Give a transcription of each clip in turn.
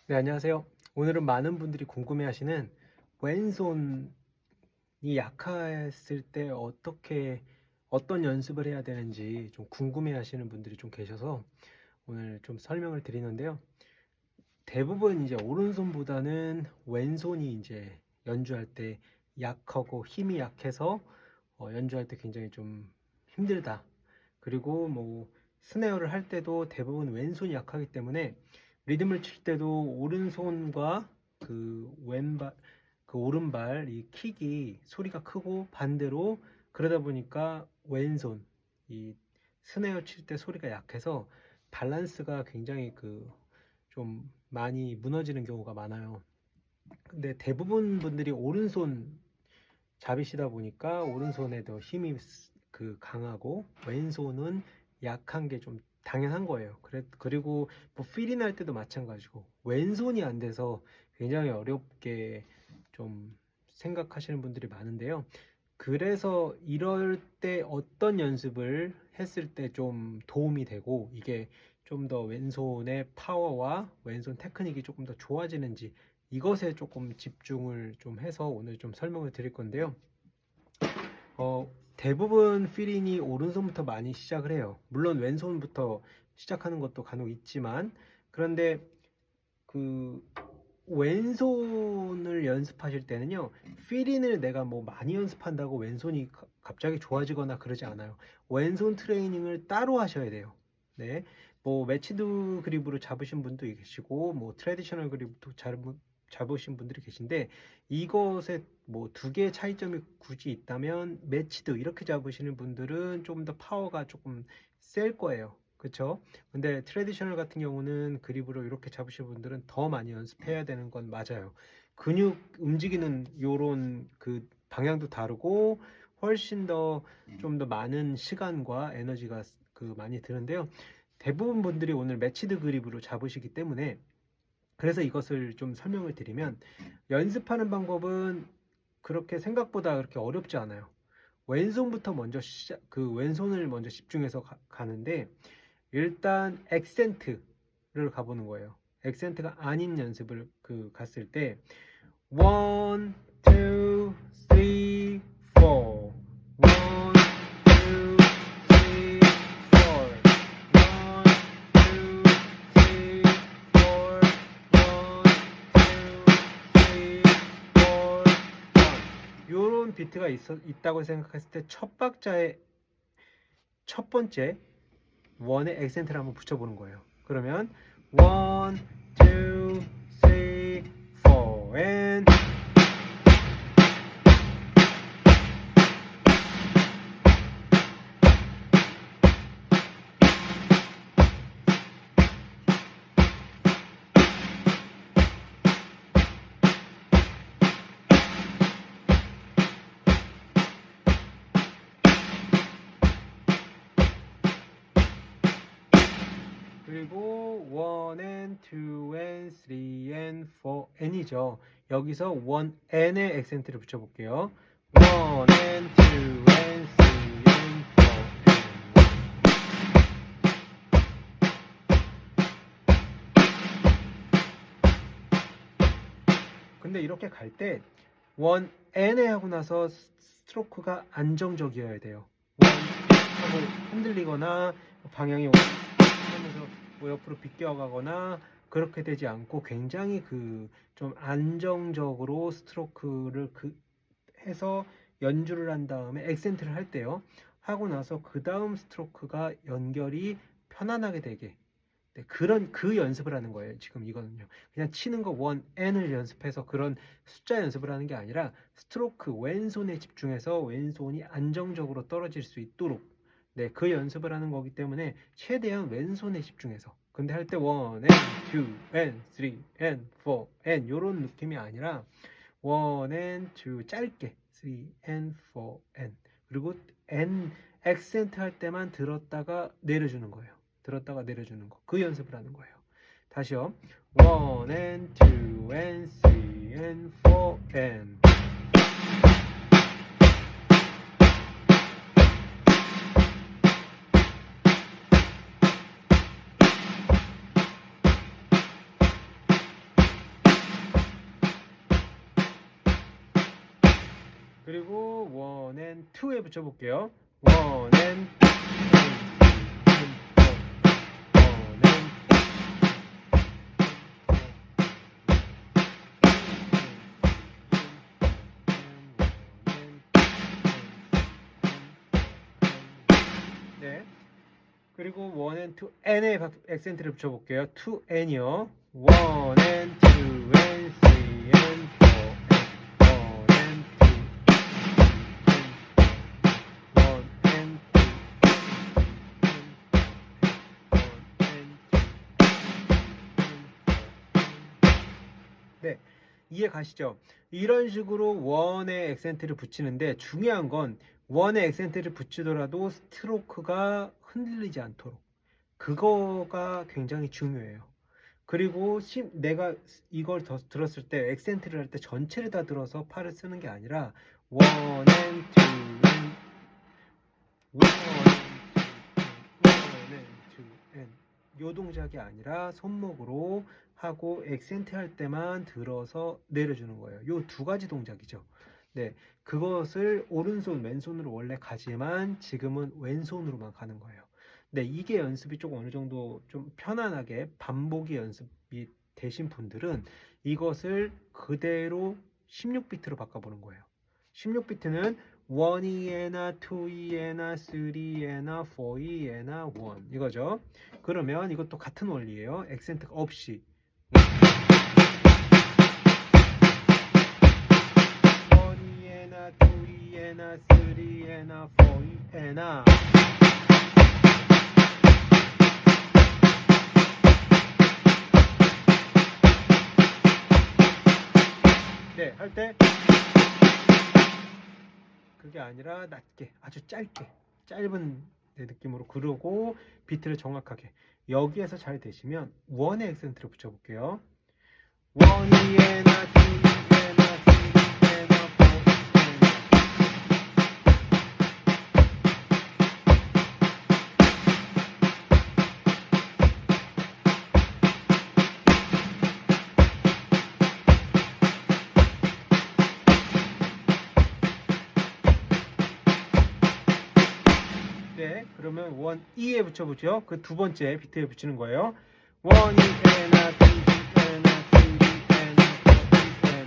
네, 안녕하세요. 오늘은 많은 분들이 궁금해하시는 왼손이 약했을 때 어떤 연습을 해야 되는지 좀 궁금해하시는 분들이 좀 계셔서 오늘 좀 설명을 드리는데요. 대부분 이제 오른손보다는 왼손이 이제 연주할 때 약하고 힘이 약해서 연주할 때 굉장히 좀 힘들다. 그리고 뭐 스네어를 할 때도 대부분 왼손이 약하기 때문에 리듬을 칠 때도 오른손과 그 왼발, 그 오른발 이 킥이 소리가 크고 반대로 그러다 보니까 왼손 이 스네어 칠 때 소리가 약해서 밸런스가 굉장히 좀 많이 무너지는 경우가 많아요. 근데 대부분 분들이 오른손 잡이시다 보니까 오른손에 더 힘이 강하고 왼손은 약한 게 좀 당연한 거예요. 그리고 뭐 필이 날 때도 마찬가지고 왼손이 안 돼서 굉장히 어렵게 좀 생각하시는 분들이 많은데요. 그래서 이럴 때 어떤 연습을 했을 때 좀 도움이 되고 이게 좀 더 왼손의 파워와 왼손 테크닉이 조금 더 좋아지는지 이것에 조금 집중을 좀 해서 오늘 좀 설명을 드릴 건데요. 대부분 필인이 오른손부터 많이 시작을 해요. 물론 왼손부터 시작하는 것도 간혹 있지만 그런데 그 왼손을 연습하실 때는요, 필인을 내가 뭐 많이 연습한다고 왼손이 갑자기 좋아지거나 그러지 않아요. 왼손 트레이닝을 따로 하셔야 돼요. 네, 뭐 매치드 그립으로 잡으신 분도 계시고 뭐 트래디셔널 그립도 잡으신 분들이 계신데 이것에 뭐 두 개의 차이점이 굳이 있다면 매치드 이렇게 잡으시는 분들은 좀 더 파워가 조금 셀 거예요. 그쵸? 근데 트래디셔널 같은 경우는 그립으로 이렇게 잡으시는 분들은 더 많이 연습해야 되는 건 맞아요. 근육 움직이는 요런 그 방향도 다르고 훨씬 더 좀 더 많은 시간과 에너지가 많이 드는데요. 대부분 분들이 오늘 매치드 그립으로 잡으시기 때문에 그래서 이것을 좀 설명을 드리면 연습하는 방법은 그렇게 생각보다 그렇게 어렵지 않아요. 왼손부터 먼저 왼손을 먼저 집중해서 가는데 일단 액센트를 가보는 거예요. 액센트가 아닌 연습을 갔을 때 1, 2, 3, 4 1, 2, 3, 4 1, 2, 3, 4 1, 2, 3, 4 1 요런 비트가 있다고 생각했을 때 첫 박자의 첫 번째 원에 액센트를 한번 붙여보는 거예요. 그러면 1, 2, 3, 4 and 그리고 1 and 2 and 3 and 4 and이죠. 여기서 1 and에 액센트를 붙여볼게요. 1 and 2 and 3 and 4 and 근데 이렇게 갈 때 1 and에 하고 나서 스트로크가 안정적이어야 돼요. 1 하고 흔들리거나 방향이 하면서 뭐 옆으로 비껴가거나 그렇게 되지 않고 굉장히 좀 안정적으로 스트로크를 해서 연주를 한 다음에 액센트를 할 때요. 하고 나서 그 다음 스트로크가 연결이 편안하게 되게 그 연습을 하는 거예요. 지금 이거는요. 그냥 치는 거 1, N을 연습해서 그런 숫자 연습을 하는 게 아니라 스트로크 왼손에 집중해서 왼손이 안정적으로 떨어질 수 있도록 그 연습을 하는 거기 때문에 최대한 왼손에 집중해서 근데 할 때 1 and 2 and 3 and 4 and 요런 느낌이 아니라 1 and 2 짧게 3 and 4 and 그리고 and 액센트 할 때만 들었다가 내려주는 거예요. 들었다가 내려주는 거. 그 연습을 하는 거예요. 다시요. 1 and 2 and 3 and 4 and 그리고 원 앤 투에 붙여볼게요. 원 앤 네. 그리고 원 앤 투 n에 액센트를 붙여볼게요. 투 n이요. 원 앤 투 앤 쓰리 앤 포 원 앤 투 원 앤 네, 이해 가시죠? 이런 식으로 원에 액센트를 붙이는데 중요한 건 원에 액센트를 붙이더라도 스트로크가 흔들리지 않도록 그거가 굉장히 중요해요. 그리고 내가 이걸 더 들었을 때 액센트를 할 때 전체를 다 들어서 팔을 쓰는 게 아니라 원 앤 투 요 동작이 아니라 손목으로 하고 액센트 할 때만 들어서 내려주는 거예요. 요 두 가지 동작이죠. 네, 그것을 오른손, 왼손으로 원래 가지만 지금은 왼손으로만 가는 거예요. 네, 이게 연습이 조금 어느 정도 좀 편안하게 반복이 연습이 되신 분들은 이것을 그대로 16비트로 바꿔보는 거예요. 16비트는 1이에나 2이에나 3이에나 4이에나 1 이거죠. 그러면 이것도 같은 원리예요. 액센트 없이 1이에나 2이에나 3이에나 4이에나 네, 할 때 그게 아니라 낮게 아주 짧게 짧은 느낌으로 그러고 비트를 정확하게 여기에서 잘 되시면 원의 액센트를 붙여볼게요. 원이에나 투이에나 쓰리에나 포이에나 네, 그러면 원 E에 붙여보죠. 그 두 번째 비트에 붙이는 거예요. 원이에나 투이에나 쓰리에나 포이에나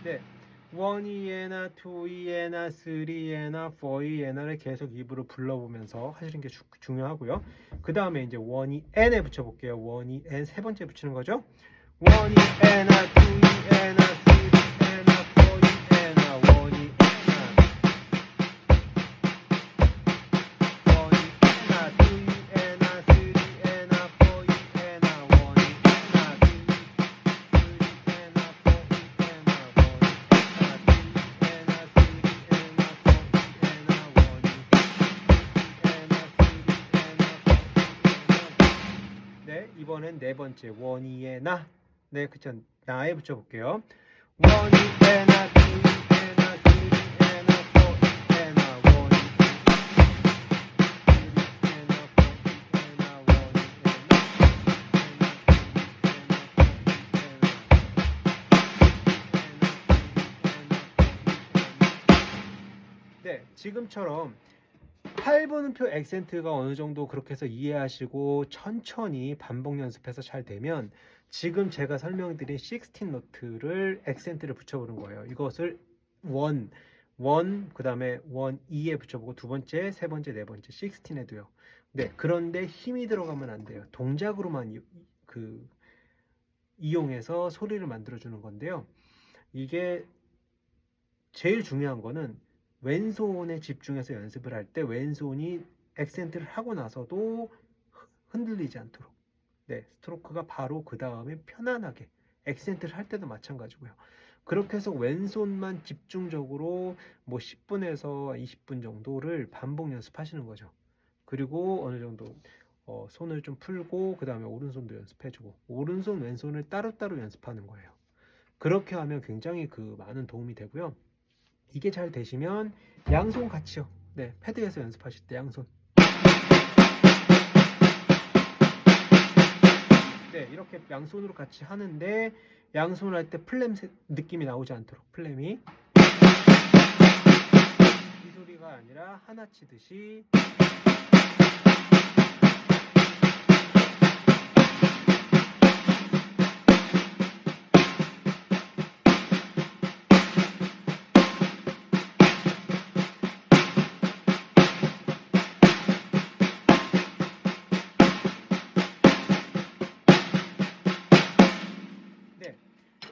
네, 1이에나 2이에나 3이에나 4이에나를 계속 입으로 불러보면서 하시는 게 중요하고요. 그 다음에 이제 1이 n에 붙여볼게요. 1이 n 세 번째 붙이는 거죠. 1이 n나 2이 n나 3이 n나 4이 n나 1이 n나 1이 n나 2이 n나 3이 n나 4이 n나 1이 n나 2이 3이 n나 4이 n나 네, 이번엔 네 번째 원이에 나. 네, 그쵸. 나에 붙여볼게요. 원이에 나, 투이에 나, 쓰리에 나, 포이에 나, 원이에 나, 쓰리에 나, 네, 지금처럼 8분음표 액센트가 어느 정도 그렇게 해서 이해하시고 천천히 반복 연습해서 잘 되면 지금 제가 설명드린 16노트를 액센트를 붙여보는 거예요. 이것을 그 다음에 2에 붙여보고 두 번째, 세 번째, 네 번째 16에도요. 네, 그런데 힘이 들어가면 안 돼요. 동작으로만 이용해서 소리를 만들어주는 건데요. 이게 제일 중요한 거는 왼손에 집중해서 연습을 할 때 왼손이 액센트를 하고 나서도 흔들리지 않도록 네, 스트로크가 바로 그 다음에 편안하게 액센트를 할 때도 마찬가지고요. 그렇게 해서 왼손만 집중적으로 뭐 10분에서 20분 정도를 반복 연습하시는 거죠. 그리고 어느 정도 손을 좀 풀고 그 다음에 오른손도 연습해주고 오른손 왼손을 따로따로 연습하는 거예요. 그렇게 하면 굉장히 그 많은 도움이 되고요. 이게 잘 되시면 양손 같이요. 네, 패드에서 연습하실 때 양손. 네, 이렇게 양손으로 같이 하는데 양손을 할 때 플렘 느낌이 나오지 않도록 플렘이 이 소리가 아니라 하나 치듯이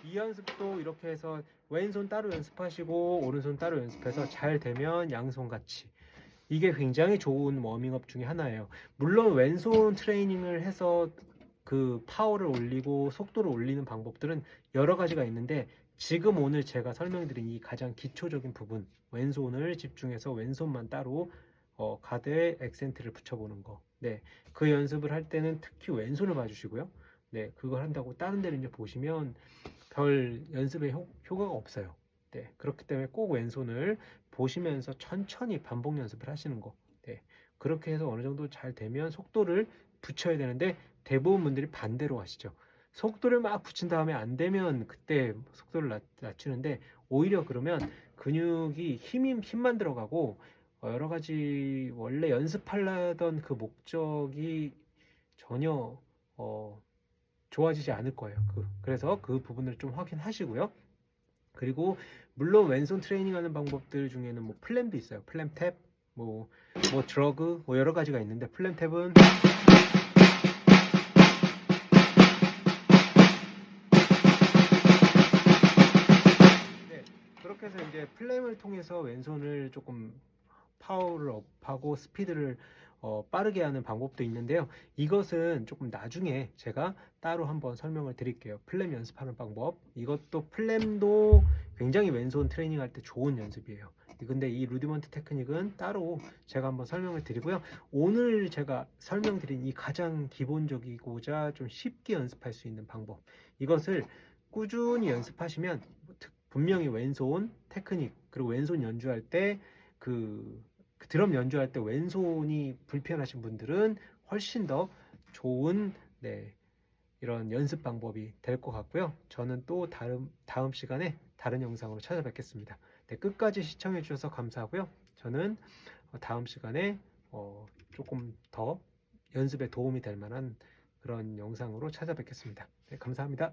이 연습도 이렇게 해서 왼손 따로 연습하시고 오른손 따로 연습해서 잘 되면 양손 같이 이게 굉장히 좋은 워밍업 중에 하나예요. 물론 왼손 트레이닝을 해서 그 파워를 올리고 속도를 올리는 방법들은 여러 가지가 있는데 지금 오늘 제가 설명드린 이 가장 기초적인 부분 왼손을 집중해서 왼손만 따로 가드에 액센트를 붙여보는 거. 네, 그 연습을 할 때는 특히 왼손을 봐주시고요. 네, 그걸 한다고 다른 데를 이제 보시면 별 연습에 효과가 없어요. 네, 그렇기 때문에 꼭 왼손을 보시면서 천천히 반복 연습을 하시는 거. 네, 그렇게 해서 어느 정도 잘 되면 속도를 붙여야 되는데 대부분 분들이 반대로 하시죠. 속도를 막 붙인 다음에 안 되면 그때 속도를 낮추는데 오히려 그러면 근육이 힘만 들어가고 여러 가지 원래 연습하려던 그 목적이 전혀 좋아지지 않을 거예요. 그래서 그 부분을 좀 확인하시고요. 그리고 물론 왼손 트레이닝 하는 방법들 중에는 뭐 플램도 있어요. 플램 탭, 뭐 드러그, 뭐 여러 가지가 있는데 플램 탭은 네, 그렇게 해서 이제 플램을 통해서 왼손을 조금 파워를 업하고 스피드를 빠르게 하는 방법도 있는데요. 이것은 조금 나중에 제가 따로 한번 설명을 드릴게요. 플램 연습하는 방법. 이것도 플램도 굉장히 왼손 트레이닝 할 때 좋은 연습이에요. 근데 이 루디먼트 테크닉은 따로 제가 한번 설명을 드리고요. 오늘 제가 설명드린 이 가장 기본적이고자 좀 쉽게 연습할 수 있는 방법. 이것을 꾸준히 연습하시면 분명히 왼손 테크닉 그리고 왼손 연주할 때 그 드럼 연주할 때 왼손이 불편하신 분들은 훨씬 더 좋은 이런 연습 방법이 될 것 같고요. 저는 또 다음 시간에 다른 영상으로 찾아뵙겠습니다. 네, 끝까지 시청해 주셔서 감사하고요. 저는 다음 시간에 조금 더 연습에 도움이 될 만한 그런 영상으로 찾아뵙겠습니다. 네, 감사합니다.